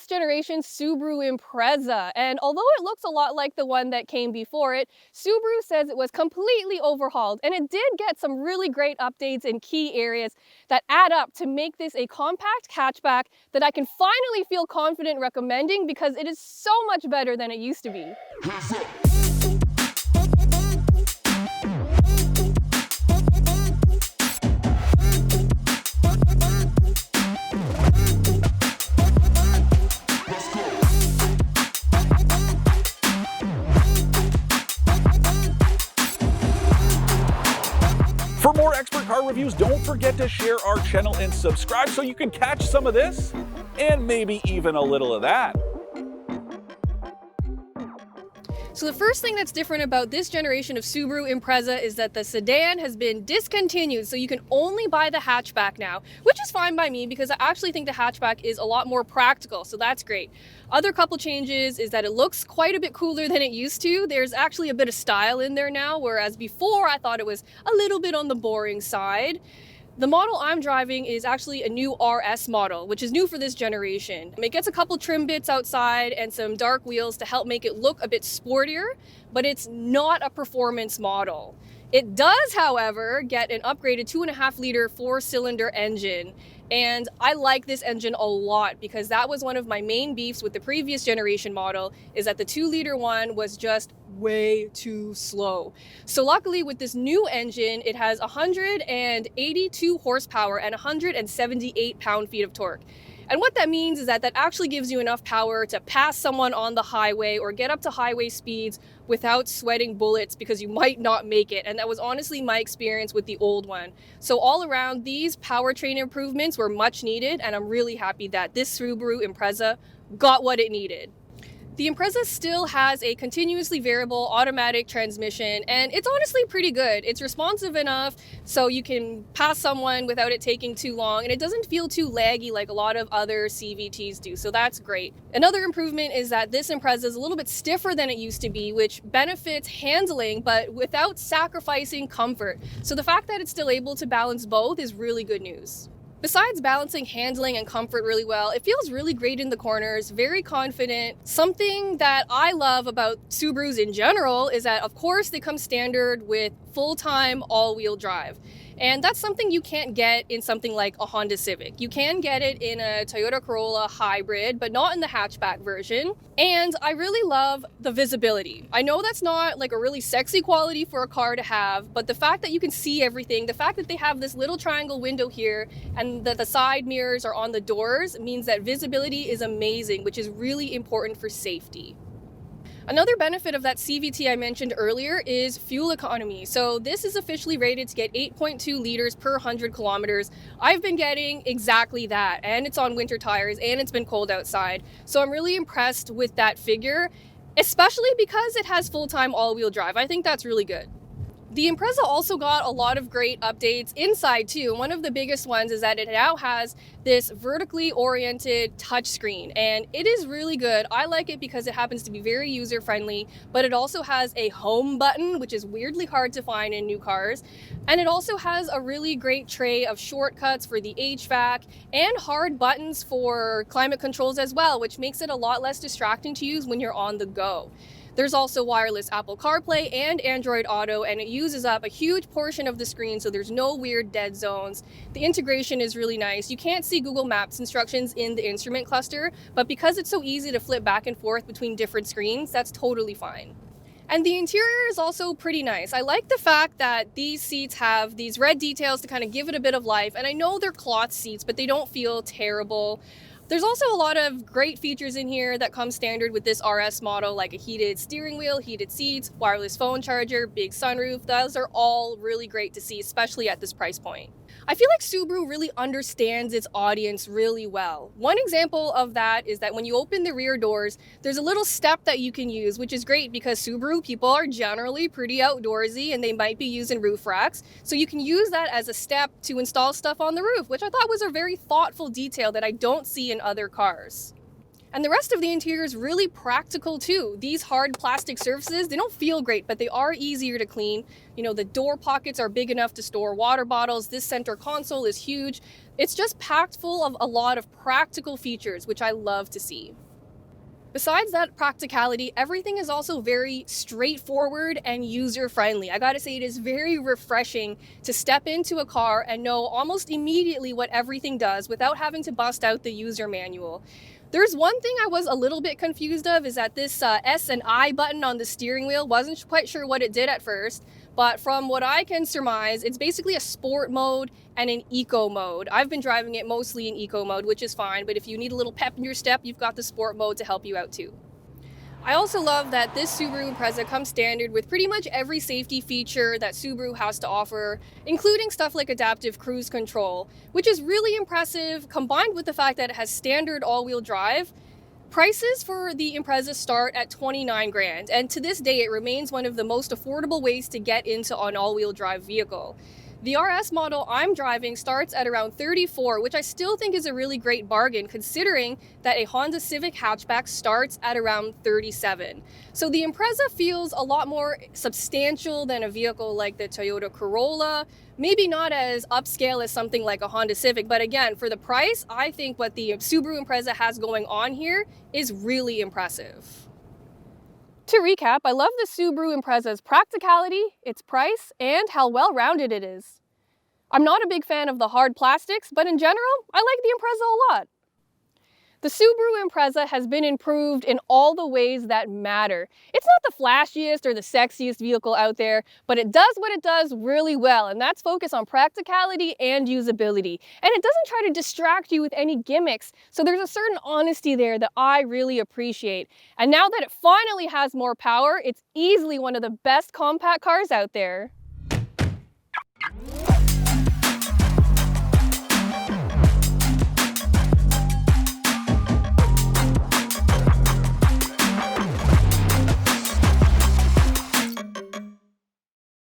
latest generation Subaru Impreza, and although it looks a lot like the one that came before it, Subaru says it was completely overhauled, and it did get some really great updates in key areas that add up to make this a compact hatchback that I can finally feel confident recommending because it is so much better than it used to be. For more expert car reviews, don't forget to share our channel and subscribe so you can catch some of this and maybe even a little of that. So the first thing that's different about this generation of Subaru Impreza is that the sedan has been discontinued, so you can only buy the hatchback now, which is fine by me because I actually think the hatchback is a lot more practical, so that's great. Other couple changes is that it looks quite a bit cooler than it used to. There's actually a bit of style in there now, whereas before I thought it was a little bit on the boring side. The model I'm driving is actually a new RS model, which is new for this generation. It gets a couple trim bits outside and some dark wheels to help make it look a bit sportier, but it's not a performance model. It does, however, get an upgraded 2.5-liter 4-cylinder engine. And I like this engine a lot because that was one of my main beefs with the previous generation model, is that the 2-liter one was just way too slow. So luckily with this new engine, it has 182 horsepower and 178 pound-feet of torque. And what that means is that actually gives you enough power to pass someone on the highway or get up to highway speeds without sweating bullets because you might not make it. And that was honestly my experience with the old one. So all around, these powertrain improvements were much needed, and I'm really happy that this Subaru Impreza got what it needed. The Impreza still has a continuously variable automatic transmission, and it's honestly pretty good. It's responsive enough so you can pass someone without it taking too long, and it doesn't feel too laggy like a lot of other CVTs do, so that's great. Another improvement is that this Impreza is a little bit stiffer than it used to be, which benefits handling but without sacrificing comfort. So the fact that it's still able to balance both is really good news. Besides balancing handling and comfort really well, it feels really great in the corners, very confident. Something that I love about Subarus in general is that, of course, they come standard with full-time all-wheel drive. And that's something you can't get in something like a Honda Civic. You can get it in a Toyota Corolla hybrid, but not in the hatchback version. And I really love the visibility. I know that's not like a really sexy quality for a car to have, but the fact that you can see everything, the fact that they have this little triangle window here and that the side mirrors are on the doors means that visibility is amazing, which is really important for safety. Another benefit of that CVT I mentioned earlier is fuel economy. So this is officially rated to get 8.2 liters per 100 kilometers. I've been getting exactly that, and it's on winter tires, and it's been cold outside. So I'm really impressed with that figure, especially because it has full-time all-wheel drive. I think that's really good. The Impreza also got a lot of great updates inside too. One of the biggest ones is that it now has this vertically oriented touchscreen, and it is really good. I like it because it happens to be very user-friendly, but it also has a home button, which is weirdly hard to find in new cars. And it also has a really great tray of shortcuts for the HVAC and hard buttons for climate controls as well, which makes it a lot less distracting to use when you're on the go. There's also wireless Apple CarPlay and Android Auto, and it uses up a huge portion of the screen, so there's no weird dead zones. The integration is really nice. You can't see Google Maps instructions in the instrument cluster, but because it's so easy to flip back and forth between different screens, that's totally fine. And the interior is also pretty nice. I like the fact that these seats have these red details to kind of give it a bit of life, and I know they're cloth seats, but they don't feel terrible. There's also a lot of great features in here that come standard with this RS model, like a heated steering wheel, heated seats, wireless phone charger, big sunroof. Those are all really great to see, especially at this price point. I feel like Subaru really understands its audience really well. One example of that is that when you open the rear doors, there's a little step that you can use, which is great because Subaru people are generally pretty outdoorsy and they might be using roof racks. So you can use that as a step to install stuff on the roof, which I thought was a very thoughtful detail that I don't see in other cars. And the rest of the interior is really practical too. These hard plastic surfaces, they don't feel great, but they are easier to clean. You know, the door pockets are big enough to store water bottles. This center console is huge. It's just packed full of a lot of practical features, which I love to see. Besides that practicality, everything is also very straightforward and user-friendly. I gotta say, it is very refreshing to step into a car and know almost immediately what everything does without having to bust out the user manual. There's one thing I was a little bit confused of, is that this S and I button on the steering wheel, wasn't quite sure what it did at first, but from what I can surmise, it's basically a sport mode and an eco mode. I've been driving it mostly in eco mode, which is fine, but if you need a little pep in your step, you've got the sport mode to help you out too. I also love that this Subaru Impreza comes standard with pretty much every safety feature that Subaru has to offer, including stuff like adaptive cruise control, which is really impressive, combined with the fact that it has standard all-wheel drive. Prices for the Impreza start at 29 grand, and to this day it remains one of the most affordable ways to get into an all-wheel drive vehicle. The RS model I'm driving starts at around 34, which I still think is a really great bargain considering that a Honda Civic hatchback starts at around 37. So the Impreza feels a lot more substantial than a vehicle like the Toyota Corolla, maybe not as upscale as something like a Honda Civic, but again, for the price, I think what the Subaru Impreza has going on here is really impressive. To recap, I love the Subaru Impreza's practicality, its price, and how well-rounded it is. I'm not a big fan of the hard plastics, but in general, I like the Impreza a lot. The Subaru Impreza has been improved in all the ways that matter. It's not the flashiest or the sexiest vehicle out there, but it does what it does really well, and that's focus on practicality and usability. And it doesn't try to distract you with any gimmicks, so there's a certain honesty there that I really appreciate. And now that it finally has more power, it's easily one of the best compact cars out there.